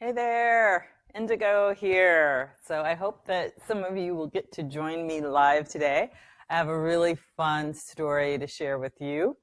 Hey there, Indigo here. So I hope that some of you will get to join me live today. I have a really fun story to share with you.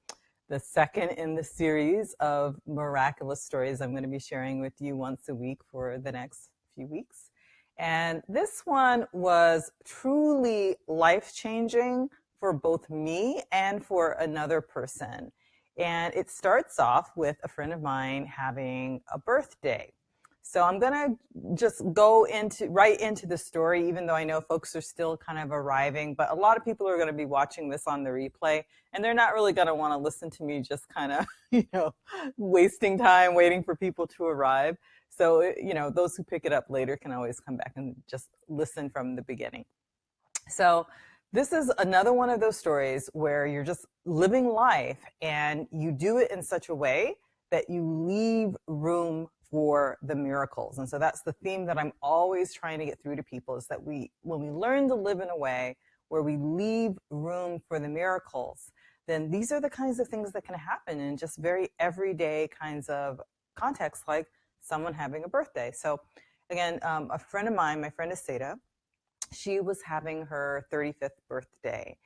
The second in the series of Miraculous Stories I'm going to be sharing with you once a week for the next few weeks. And this one was truly life-changing for both me and for another person. And it starts off with a friend of mine having a birthday. So I'm going to just go right into the story, even though I know folks are still kind of arriving, but a lot of people are going to be watching this on the replay, and they're not really going to want to listen to me just kind of, wasting time waiting for people to arrive. So, those who pick it up later can always come back and just listen from the beginning. So this is another one of those stories where you're just living life and you do it in such a way that you leave room for the miracles. And so that's the theme that I'm always trying to get through to people, is that when we learn to live in a way where we leave room for the miracles, then these are the kinds of things that can happen in just very everyday kinds of contexts, like someone having a birthday. So again, a friend of mine, my friend Aseta, she was having her 35th birthday.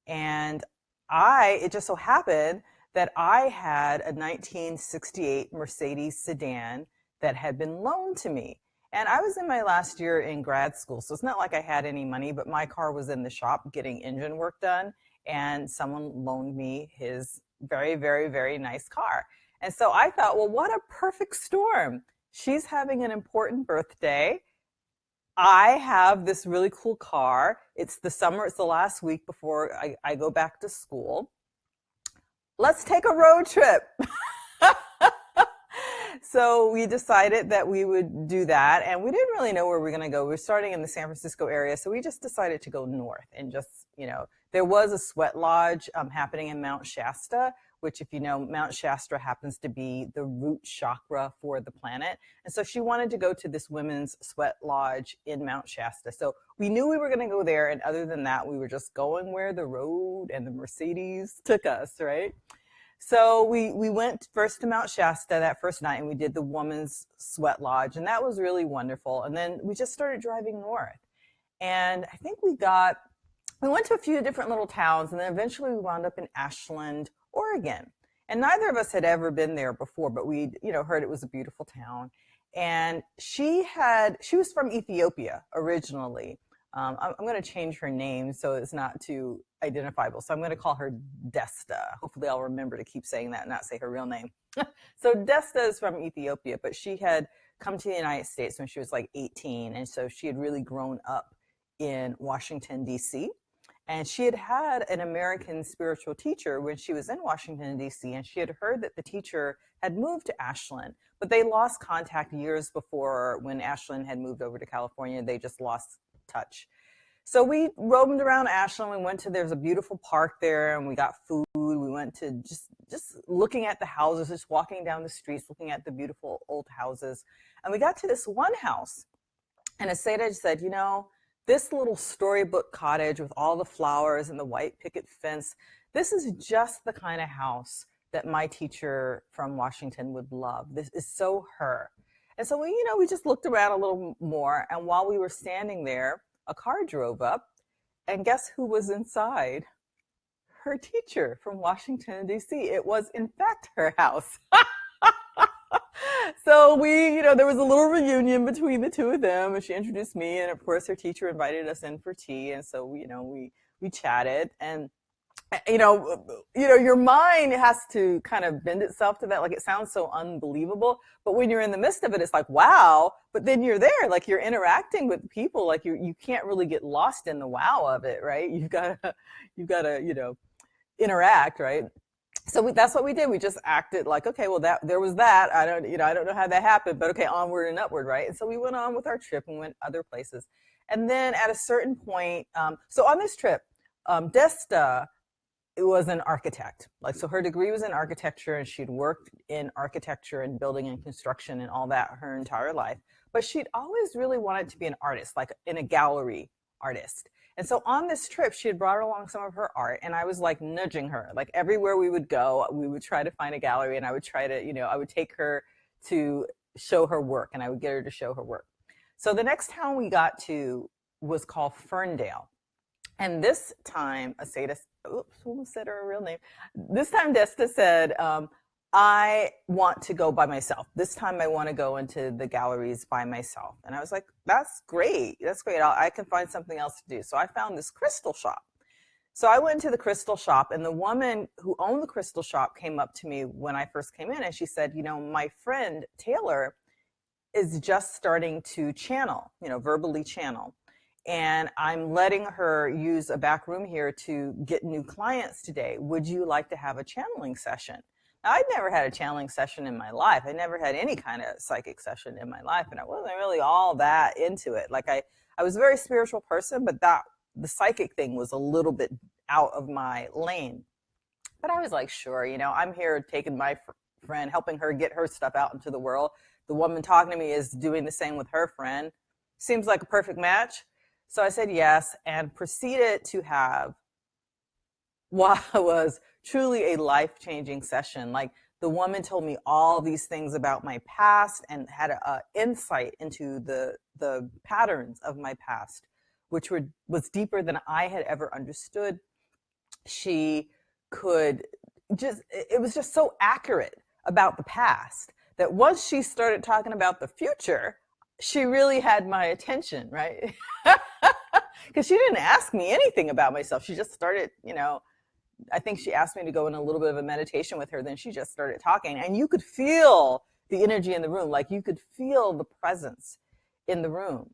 And it just so happened that I had a 1968 Mercedes sedan that had been loaned to me. And I was in my last year in grad school, so it's not like I had any money, but my car was in the shop getting engine work done, and someone loaned me his very, very, very nice car. And so I thought, well, what a perfect storm. She's having an important birthday. I have this really cool car. It's the summer, it's the last week before I go back to school. Let's take a road trip. So we decided that we would do that, and we didn't really know where we were going to go. We were starting in the San Francisco area, so we just decided to go north and just, there was a sweat lodge happening in Mount Shasta, which, if you know, Mount Shasta happens to be the root chakra for the planet. And so she wanted to go to this women's sweat lodge in Mount Shasta. So we knew we were going to go there, and other than that, we were just going where the road and the Mercedes took us, right? So we went first to Mount Shasta that first night, and we did the woman's sweat lodge, and that was really wonderful. And then we just started driving north. And I think we went to a few different little towns, and then eventually we wound up in Ashland, Oregon. And neither of us had ever been there before, but we, heard it was a beautiful town. And she was from Ethiopia originally. I'm going to change her name so it's not too identifiable. So I'm going to call her Desta. Hopefully I'll remember to keep saying that and not say her real name. So Desta is from Ethiopia, but she had come to the United States when she was like 18. And so she had really grown up in Washington, D.C. And she had an American spiritual teacher when she was in Washington, D.C., and she had heard that the teacher had moved to Ashland, but they lost contact years before. When Ashland had moved over to California, they just lost touch. So we roamed around Ashland. We went to, there's a beautiful park there, and we got food. We went to just looking at the houses, just walking down the streets, looking at the beautiful old houses. And we got to this one house, and Aseta said, this little storybook cottage with all the flowers and the white picket fence, this is just the kind of house that my teacher from Washington would love. This is so her. And so we just looked around a little more, and while we were standing there, a car drove up, and guess who was inside? Her teacher from Washington, D.C. It was, in fact, her house. So there was a little reunion between the two of them, and she introduced me, and of course her teacher invited us in for tea, and so we chatted, and your mind has to kind of bend itself to that. Like, it sounds so unbelievable, but when you're in the midst of it, it's like, wow. But then you're there, like, you're interacting with people, like you can't really get lost in the wow of it, right? You've gotta interact, right? So that's what we did. We just acted like, okay, well, there was that. I don't know how that happened, but okay, onward and upward, right? And so we went on with our trip and went other places. And then at a certain point, so on this trip, Desta was an architect. So her degree was in architecture, and she'd worked in architecture and building and construction and all that her entire life. But she'd always really wanted to be an artist, like in a gallery artist. And so on this trip, she had brought along some of her art, and I was like nudging her. Like, everywhere we would go, we would try to find a gallery, and I would try to, I would take her to show her work, and I would get her to show her work. So the next town we got to was called Ferndale. And this time, Asada, oops, almost said her real name. This time, Desta said, I want to go by myself. This time, I want to go into the galleries by myself. And I was like, that's great. That's great. I can find something else to do. So I found this crystal shop. So I went to the crystal shop, and the woman who owned the crystal shop came up to me when I first came in, and she said, you know, my friend Taylor is just starting to channel, you know, verbally channel. And I'm letting her use a back room here to get new clients today. Would you like to have a channeling session? Now, I'd never had a channeling session in my life. I never had any kind of psychic session in my life, and I wasn't really all that into it. Like I was a very spiritual person, but the psychic thing was a little bit out of my lane. But I was like, sure, you know, I'm here taking my friend, helping her get her stuff out into the world. The woman talking to me is doing the same with her friend. Seems like a perfect match. So I said yes, and proceeded to have what was truly a life-changing session. Like, the woman told me all these things about my past and had an insight into the patterns of my past, which was deeper than I had ever understood. She could it was just so accurate about the past that once she started talking about the future, she really had my attention, right? Because she didn't ask me anything about myself. She just started, you know, I think she asked me to go in a little bit of a meditation with her. Then she just started talking, and you could feel the energy in the room. Like, you could feel the presence in the room.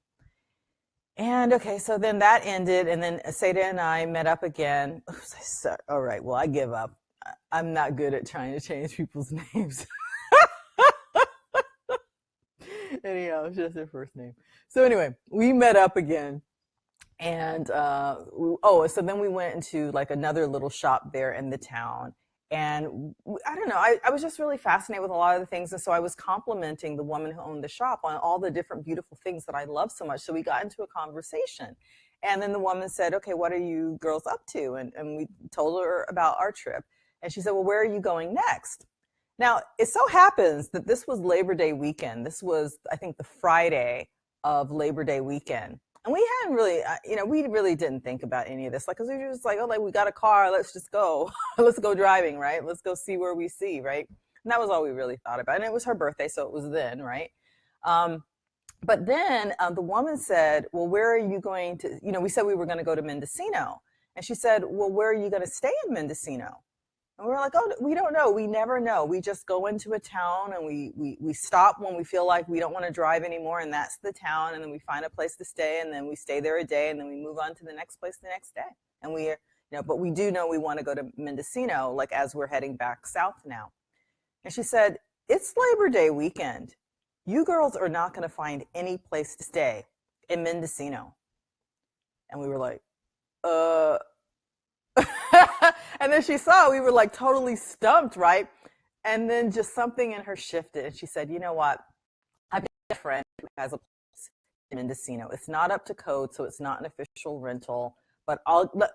And okay, so then that ended, and then Seda and I met up again. All right, well, I give up. I'm not good at trying to change people's names. Anyhow, it's just their first name. So anyway, we met up again. And so then we went into like another little shop there in the town. And I don't know, I was just really fascinated with a lot of the things. And so I was complimenting the woman who owned the shop on all the different beautiful things that I love so much. So we got into a conversation. And then the woman said, okay, what are you girls up to? And we told her about our trip. And she said, well, where are you going next? Now, it so happens that this was Labor Day weekend. This was, I think, the Friday of Labor Day weekend. And we hadn't really, you know, we really didn't think about any of this. Like, because we were just like, oh, like, we got a car, let's just go. Let's go driving, right? Let's go see where we see, right? And that was all we really thought about. And it was her birthday, so it was then, right? But then the woman said, well, where are you going to, you know, we said we were going to go to Mendocino. And she said, well, where are you going to stay in Mendocino? And we were like, oh, we don't know. We never know. We just go into a town and we stop when we feel like we don't want to drive anymore. And that's the town. And then we find a place to stay. And then we stay there a day. And then we move on to the next place the next day. And we, you know, but we do know we want to go to Mendocino, like as we're heading back south now. And she said, it's Labor Day weekend. You girls are not going to find any place to stay in Mendocino. And we were like, and then she saw we were like totally stumped, right? And then just something in her shifted, and she said, you know what, I've got a friend who has a place in Mendocino. It's not up to code, so it's not an official rental, but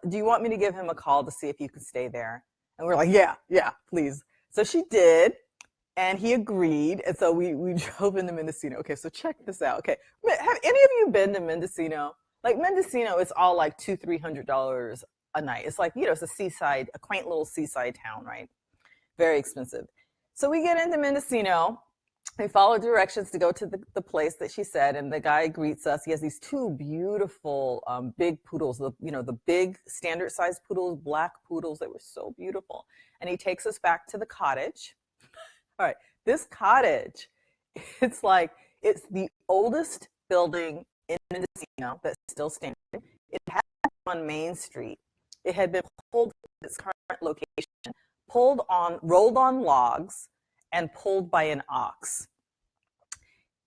do you want me to give him a call to see if you can stay there? And we're like, yeah, please. So she did, and he agreed, and so we drove into Mendocino. Okay, so check this out. Okay, have any of you been to Mendocino? Like, Mendocino, it's all like $200-300 a night. It's like, you know, it's a quaint little seaside town, right? Very expensive. So we get into Mendocino. We follow directions to go to the place that she said, and the guy greets us. He has these two beautiful big poodles, the big standard sized poodles, black poodles that were so beautiful. And he takes us back to the cottage. All right, this cottage, it's the oldest building in Mendocino that's still standing. It had on Main Street. It had been pulled from its current location, rolled on logs, and pulled by an ox.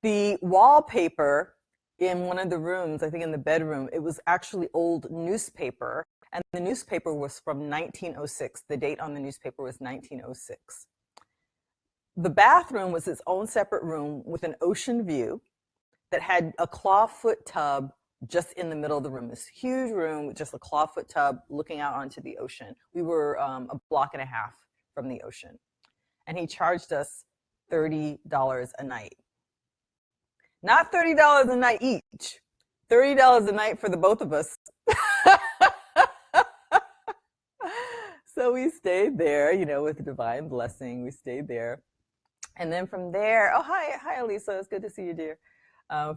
The wallpaper in one of the rooms, I think in the bedroom, it was actually old newspaper, and the newspaper was from 1906. The date on the newspaper was 1906. The bathroom was its own separate room with an ocean view that had a clawfoot tub just in the middle of the room. This huge room with just a clawfoot tub looking out onto the ocean. We were a block and a half from the ocean. And he charged us $30 a night. Not $30 a night each. $30 a night for the both of us. So we stayed there, with divine blessing. We stayed there. And then from there, oh, hi, Elisa. It's good to see you, dear.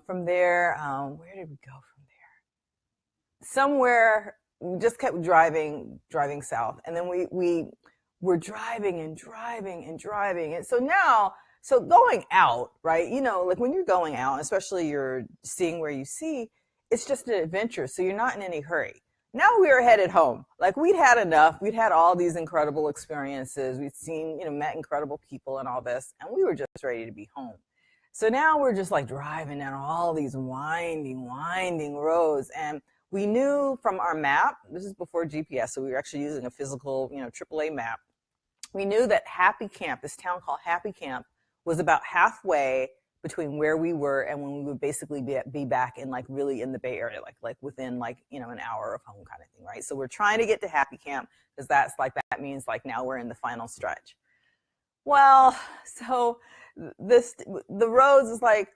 From there, where did we go from there? Somewhere, we just kept driving south. And then we were driving and driving and driving. And so going out, right? Like when you're going out, especially you're seeing where you see, it's just an adventure. So you're not in any hurry. Now we were headed home. Like we'd had enough. We'd had all these incredible experiences. We'd seen, met incredible people and all this, and we were just ready to be home. So now we're just like driving down all these winding roads. And we knew from our map, this is before GPS, so we were actually using a physical, AAA map. We knew that Happy Camp, this town called Happy Camp, was about halfway between where we were and when we would basically be back in like really in the Bay Area, like within like, an hour of home kind of thing, right? So we're trying to get to Happy Camp because that means like now we're in the final stretch. Well, so the roads is like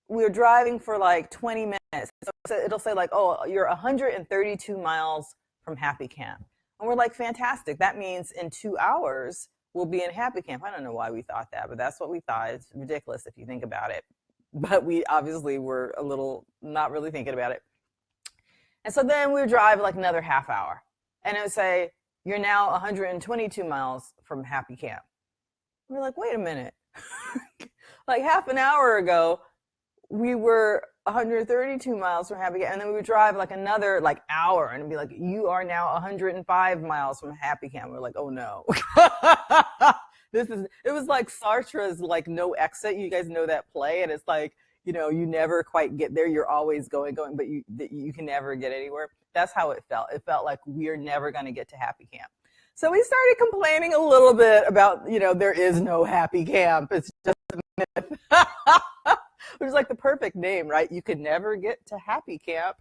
we're driving for like 20 minutes. So it'll say like, oh, you're 132 miles from Happy Camp. And we're like, fantastic. That means in 2 hours, we'll be in Happy Camp. I don't know why we thought that, but that's what we thought. It's ridiculous if you think about it. But we obviously were a little not really thinking about it. And so then we would drive like another half hour. And it would say, you're now 122 miles from Happy Camp. We're like, wait a minute. Like half an hour ago, we were 132 miles from Happy Camp, and then we would drive like another like hour and it'd be like, you are now 105 miles from Happy Camp. We're like, oh no. It was like Sartre's like No Exit. You guys know that play, and it's like, you never quite get there. You're always going, but you can never get anywhere. That's how it felt. It felt like we're never going to get to Happy Camp. So we started complaining a little bit about, there is no Happy Camp. It's just a myth. Which is like the perfect name, right? You could never get to Happy Camp.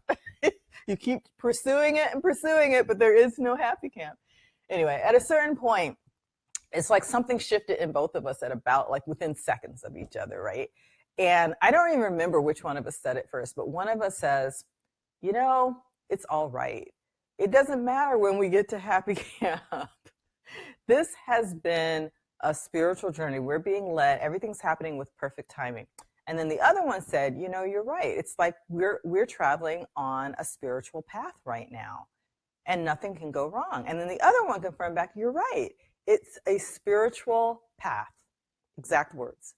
You keep pursuing it, but there is no Happy Camp. Anyway, at a certain point, it's like something shifted in both of us at about like within seconds of each other, right? And I don't even remember which one of us said it first, but one of us says, it's all right. It doesn't matter when we get to Happy Camp. This has been a spiritual journey. We're being led. Everything's happening with perfect timing. And then the other one said, you're right. It's like we're traveling on a spiritual path right now and nothing can go wrong. And then the other one confirmed back, you're right. It's a spiritual path. Exact words.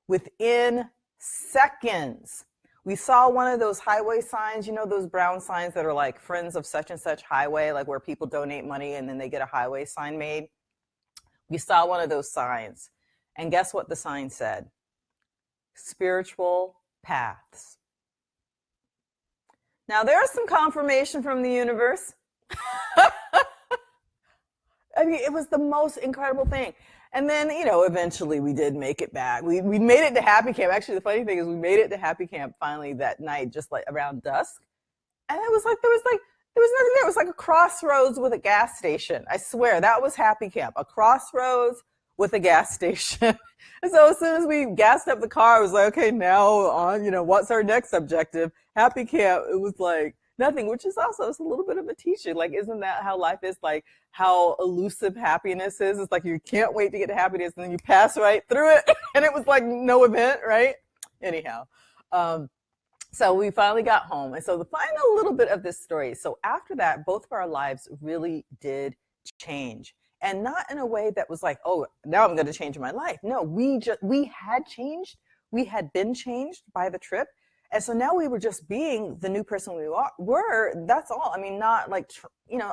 Within seconds, we saw one of those highway signs, those brown signs that are like friends of such and such highway, like where people donate money and then they get a highway sign made. We saw one of those signs. And guess what the sign said? Spiritual paths. Now there's some confirmation from the universe. I mean, it was the most incredible thing. And then, eventually we did make it back. We made it to Happy Camp. Actually, the funny thing is we made it to Happy Camp finally that night, just like around dusk. And it was like, there was nothing there. It was like a crossroads with a gas station. I swear, that was Happy Camp. A crossroads with a gas station. And so as soon as we gassed up the car, I was like, okay, now on, what's our next objective? Happy Camp. It was like nothing, which is also it's a little bit of a teaching. Like, isn't that how life is? Like how elusive happiness is? It's like you can't wait to get to happiness and then you pass right through it. And it was like no event, right? Anyhow. So we finally got home. And so the final little bit of this story. So after that, both of our lives really did change. And not in a way that was like, oh, now I'm going to change my life. No, we had changed. We had been changed by the trip. And so now we were just being the new person we were. That's all. I mean, not like,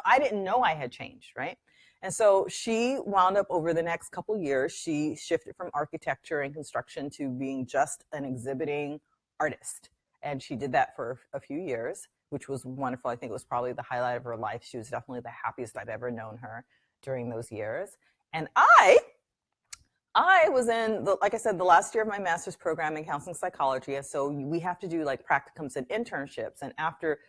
I didn't know I had changed, right? And so she wound up over the next couple years, she shifted from architecture and construction to being just an exhibiting artist. And she did that for a few years, which was wonderful. I think it was probably the highlight of her life. She was definitely the happiest I've ever known her during those years. And I was in, like I said, the last year of my master's program in counseling psychology. And so we have to do like practicums and internships. And after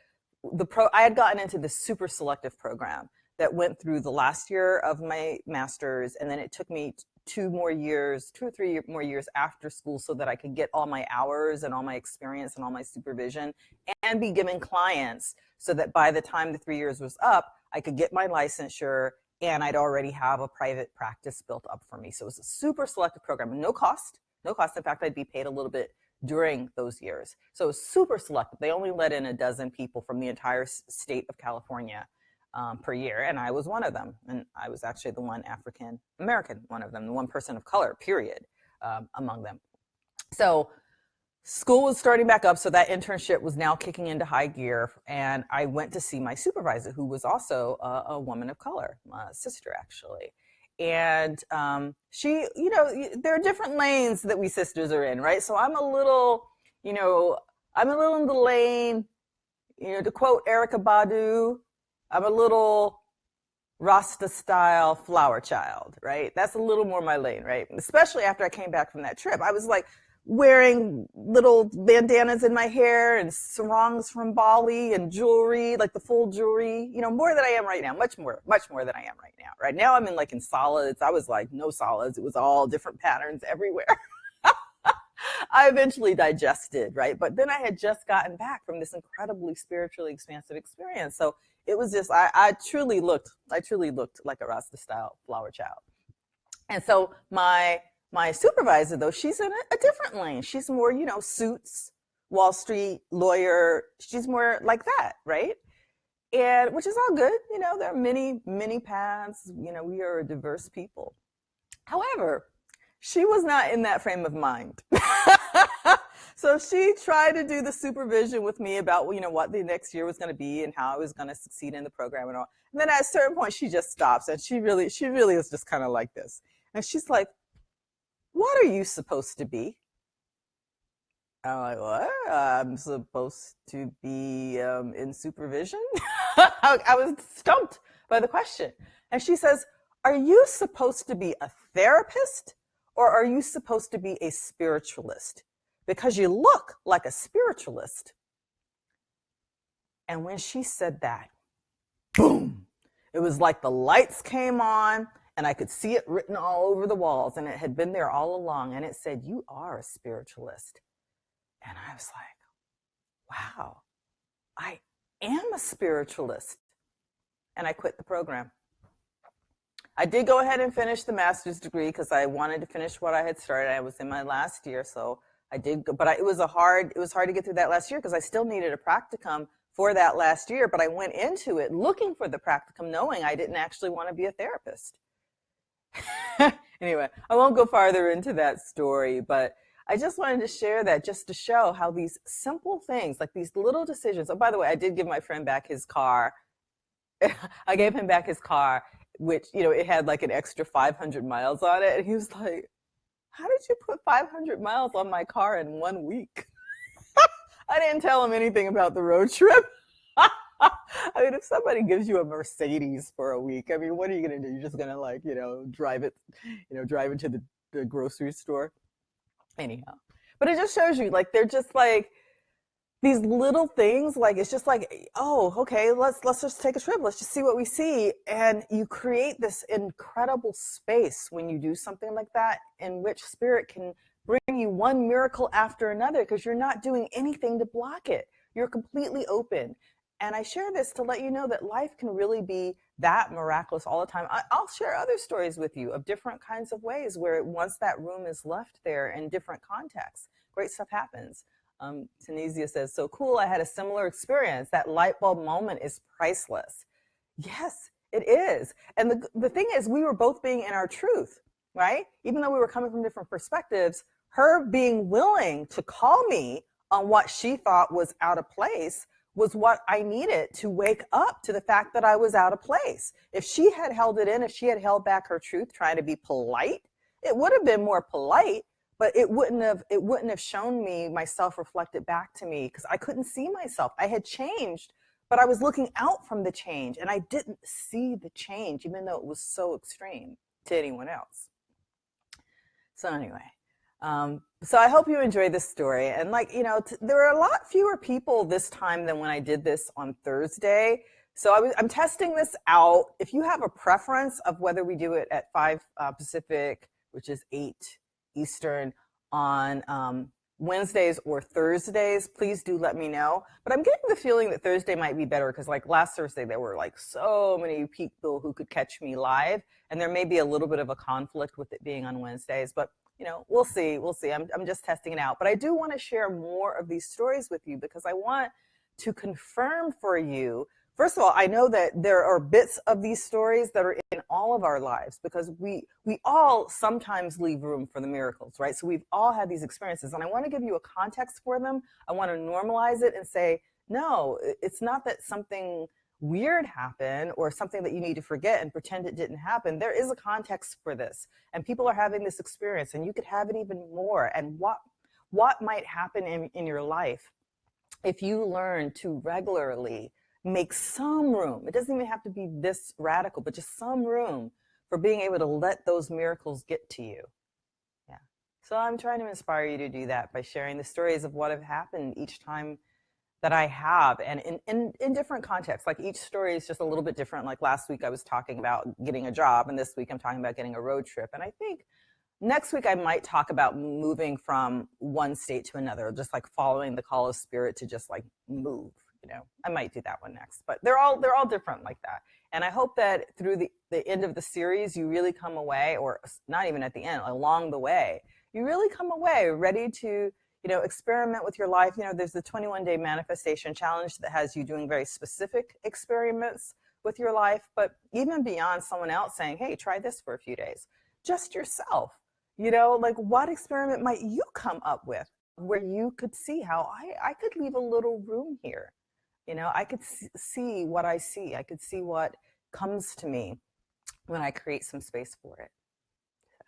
I had gotten into this super selective program that went through the last year of my master's. And then it took me 2 or 3 more years after school so that I could get all my hours and all my experience and all my supervision and be given clients so that by the time the 3 years was up, I could get my licensure and I'd already have a private practice built up for me. So it was a super selective program, no cost, no cost. In fact, I'd be paid a little bit during those years. So it was super selective. They only let in a dozen people from the entire state of California per year, and I was one of them. And I was actually the one African American, one of them, the one person of color, period, among them. So school was starting back up, so that internship was now kicking into high gear, and I went to see my supervisor, who was also a woman of color, my sister actually. And she, there are different lanes that we sisters are in, right? So I'm a little in the lane, to quote Erica Badu, I'm a little Rasta style flower child, right? That's a little more my lane, right? Especially after I came back from that trip. I was like wearing little bandanas in my hair and sarongs from Bali and jewelry, like the full jewelry, more than I am right now, much more than I am right now. Right now I'm in solids. I was like no solids. It was all different patterns everywhere. I eventually digested, right? But then I had just gotten back from this incredibly spiritually expansive experience. So it was just, I truly looked like a Rasta style flower child. And so my supervisor, though, she's in a different lane. She's more, suits, Wall Street, lawyer. She's more like that, right? And which is all good. There are many, many paths. We are a diverse people. However, she was not in that frame of mind. So she tried to do the supervision with me about, what the next year was going to be and how I was going to succeed in the program and all. And then at a certain point, she just stops, and she really is just kind of like this. And she's like, "What are you supposed to be?" I'm like, "What? I'm supposed to be in supervision?" I was stumped by the question. And she says, "Are you supposed to be a therapist, or are you supposed to be a spiritualist? Because you look like a spiritualist." And when she said that, boom, it was like the lights came on and I could see it written all over the walls, and it had been there all along. And it said, "You are a spiritualist." And I was like, wow, I am a spiritualist. And I quit the program. I did go ahead and finish the master's degree because I wanted to finish what I had started. I was in my last year, so I did go, but it was hard to get through that last year because I still needed a practicum for that last year. But I went into it looking for the practicum, knowing I didn't actually want to be a therapist. Anyway, I won't go farther into that story, but I just wanted to share that just to show how these simple things, like these little decisions. Oh, by the way, I did give my friend back his car. I gave him back his car, which, it had like an extra 500 miles on it. And he was like, "How did you put 500 miles on my car in 1 week?" I didn't tell him anything about the road trip. I mean, if somebody gives you a Mercedes for a week, I mean, what are you going to do? You're just going to drive it to the grocery store. Anyhow, but it just shows you, like, they're just like these little things. Like, it's just like, oh, okay, let's just take a trip. Let's just see what we see. And you create this incredible space when you do something like that, in which spirit can bring you one miracle after another, because you're not doing anything to block it. You're completely open. And I share this to let you know that life can really be that miraculous all the time. I'll share other stories with you of different kinds of ways where once that room is left there in different contexts, great stuff happens. Tunisia says, "So cool, I had a similar experience. That light bulb moment is priceless." Yes, it is. And the thing is, we were both being in our truth, right? Even though we were coming from different perspectives, her being willing to call me on what she thought was out of place was what I needed to wake up to the fact that I was out of place. If she had held it in, if she had held back her truth, trying to be polite, it would have been more polite, but it wouldn't have shown me myself reflected back to me, because I couldn't see myself. I had changed, but I was looking out from the change, and I didn't see the change, even though it was so extreme to anyone else. So anyway, so I hope you enjoyed this story. And there were a lot fewer people this time than when I did this on Thursday. So I'm testing this out. If you have a preference of whether we do it at 5 Pacific, which is 8 Eastern on Wednesdays or Thursdays. Please do let me know. But I'm getting the feeling that Thursday might be better because like last Thursday, there were like so many people who could catch me live. And there may be a little bit of a conflict with it being on Wednesdays, but we'll see. We'll see. I'm just testing it out. But I do want to share more of these stories with you because I want to confirm for you. First of all, I know that there are bits of these stories that are in all of our lives because we all sometimes leave room for the miracles, right? So we've all had these experiences, and I want to give you a context for them. I want to normalize it and say, no, it's not that something weird happened or something that you need to forget and pretend it didn't happen. There is a context for this, and people are having this experience, and you could have it even more. And what might happen in your life if you learn to regularly make some room. It doesn't even have to be this radical, but just some room for being able to let those miracles get to you. Yeah. So I'm trying to inspire you to do that by sharing the stories of what have happened each time that I have, and in different contexts. Like each story is just a little bit different. Like last week I was talking about getting a job, and this week I'm talking about getting a road trip. And I think next week I might talk about moving from one state to another, just like following the call of spirit to just like move. I might do that one next, but they're all different like that. And I hope that through the end of the series, you really come away, or not even at the end, along the way, you really come away ready to, experiment with your life. There's the 21-day manifestation challenge that has you doing very specific experiments with your life, but even beyond someone else saying, hey, try this for a few days, just yourself, like what experiment might you come up with where you could see how I could leave a little room here. I could see what I see. I could see what comes to me when I create some space for it. So,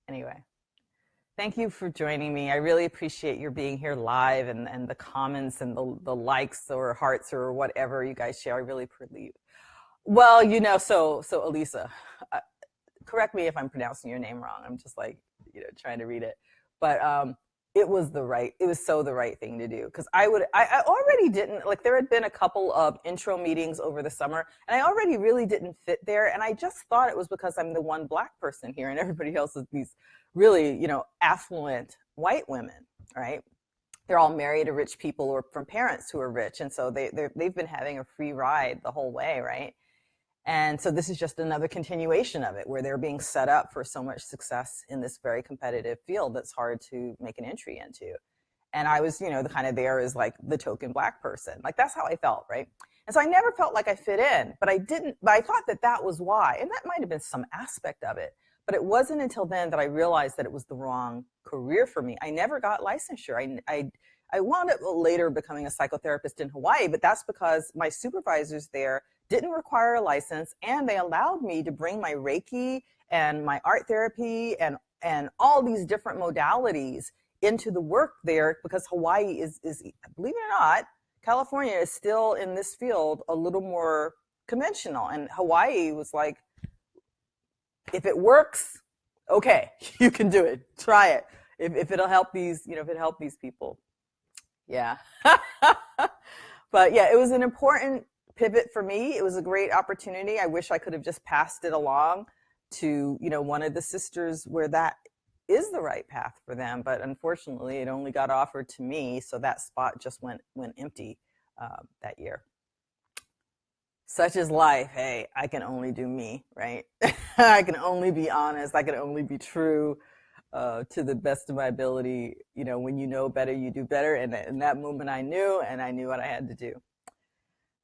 anyway, thank you for joining me. I really appreciate your being here live and the comments and the likes or hearts or whatever you guys share. I really appreciate it. Well, so Elisa, correct me if I'm pronouncing your name wrong. I'm just like, trying to read it. But it was the right thing to do, because I already didn't, like, there had been a couple of intro meetings over the summer and I already really didn't fit there, and I just thought it was because I'm the one Black person here and everybody else is these really affluent white women, right? They're all married to rich people or from parents who are rich, and so they've been having a free ride the whole way, right? And so this is just another continuation of it, where they're being set up for so much success in this very competitive field that's hard to make an entry into. And I was, the kind of there as like the token Black person. Like that's how I felt, right? And so I never felt like I fit in, but I thought that was why. And that might have been some aspect of it. But it wasn't until then that I realized that it was the wrong career for me. I never got licensure. I wound up later becoming a psychotherapist in Hawaii, but that's because my supervisors there didn't require a license, and they allowed me to bring my Reiki and my art therapy and all these different modalities into the work there, because Hawaii is, believe it or not, California is still in this field a little more conventional. And Hawaii was like, if it works, okay, you can do it. Try it. If it'll help these, if it helped these people. Yeah. But yeah, it was an important pivot for me. It was a great opportunity. I wish I could have just passed it along to, one of the sisters where that is the right path for them. But unfortunately, it only got offered to me. So that spot just went empty that year. Such is life. Hey, I can only do me, right? I can only be honest. I can only be true to the best of my ability. When you know better, you do better. And in that moment, I knew what I had to do.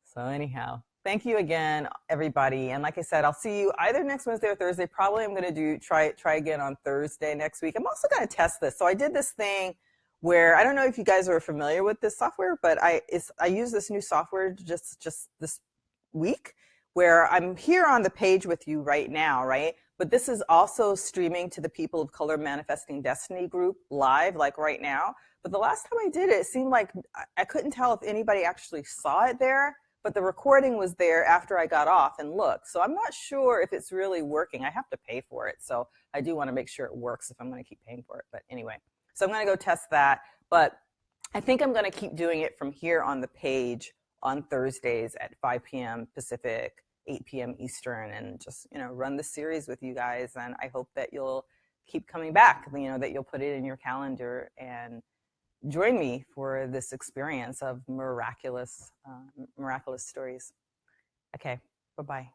So anyhow, thank you again, everybody. And like I said, I'll see you either next Wednesday or Thursday. Probably I'm going to try again on Thursday next week. I'm also going to test this. So I did this thing where, I don't know if you guys are familiar with this software, but I use this new software just this week, where I'm here on the page with you right now, right? But this is also streaming to the People of Color Manifesting Destiny group live, like right now. But the last time I did it, it seemed like I couldn't tell if anybody actually saw it there, but the recording was there after I got off and looked. So I'm not sure if it's really working. I have to pay for it. So I do want to make sure it works if I'm going to keep paying for it. But anyway, so I'm going to go test that. But I think I'm going to keep doing it from here on the page on Thursdays at 5 p.m. Pacific, 8 p.m. Eastern, and just, run the series with you guys. And I hope that you'll keep coming back, that you'll put it in your calendar and join me for this experience of miraculous stories. Okay, bye-bye.